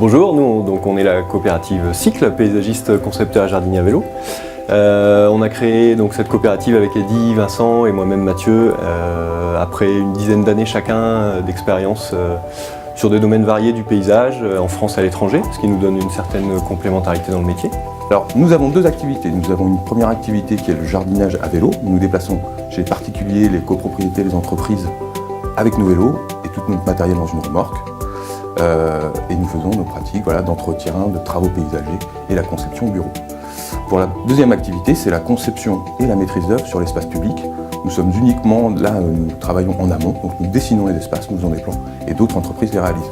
Bonjour, nous on est la coopérative Cycle, paysagiste, concepteur et jardinier à vélo. On a créé donc cette coopérative avec Eddy, Vincent et moi-même Mathieu après une dizaine d'années chacun d'expérience sur des domaines variés du paysage, en France et à l'étranger, ce qui nous donne une certaine complémentarité dans le métier. Alors nous avons deux activités. Nous avons une première activité qui est le jardinage à vélo. Nous nous déplaçons chez les particuliers, les copropriétés, les entreprises avec nos vélos et tout notre matériel dans une remorque. Et nous faisons nos pratiques d'entretien, de travaux paysagers et la conception bureau. Pour la deuxième activité, c'est la conception et la maîtrise d'œuvre sur l'espace public. Nous sommes uniquement là, nous travaillons en amont, donc nous dessinons les espaces, nous faisons des plans et d'autres entreprises les réalisent.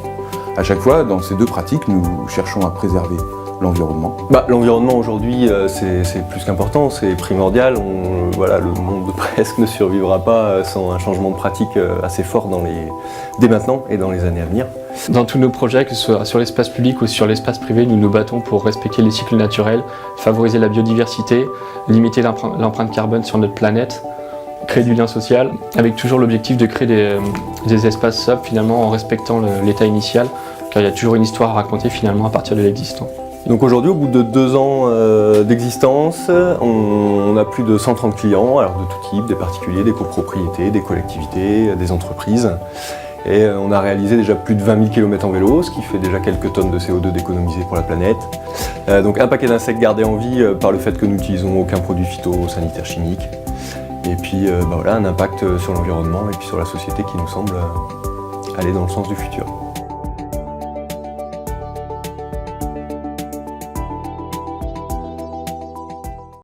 À chaque fois, dans ces deux pratiques, nous cherchons à préserver l'environnement. L'environnement aujourd'hui, c'est plus qu'important, c'est primordial. Le monde presque ne survivra pas sans un changement de pratique assez fort dès maintenant et dans les années à venir. Dans tous nos projets, que ce soit sur l'espace public ou sur l'espace privé, nous nous battons pour respecter les cycles naturels, favoriser la biodiversité, limiter l'empreinte carbone sur notre planète, créer du lien social, avec toujours l'objectif de créer des espaces sobres finalement en respectant l'état initial, car il y a toujours une histoire à raconter finalement à partir de l'existant. Donc aujourd'hui, au bout de 2 ans d'existence, on a plus de 130 clients, alors de tout type, des particuliers, des copropriétés, des collectivités, des entreprises. Et on a réalisé déjà plus de 20 000 km en vélo, ce qui fait déjà quelques tonnes de CO2 d'économisées pour la planète. Donc un paquet d'insectes gardés en vie par le fait que nous n'utilisons aucun produit phytosanitaire chimique. Et puis un impact sur l'environnement et puis sur la société qui nous semble aller dans le sens du futur.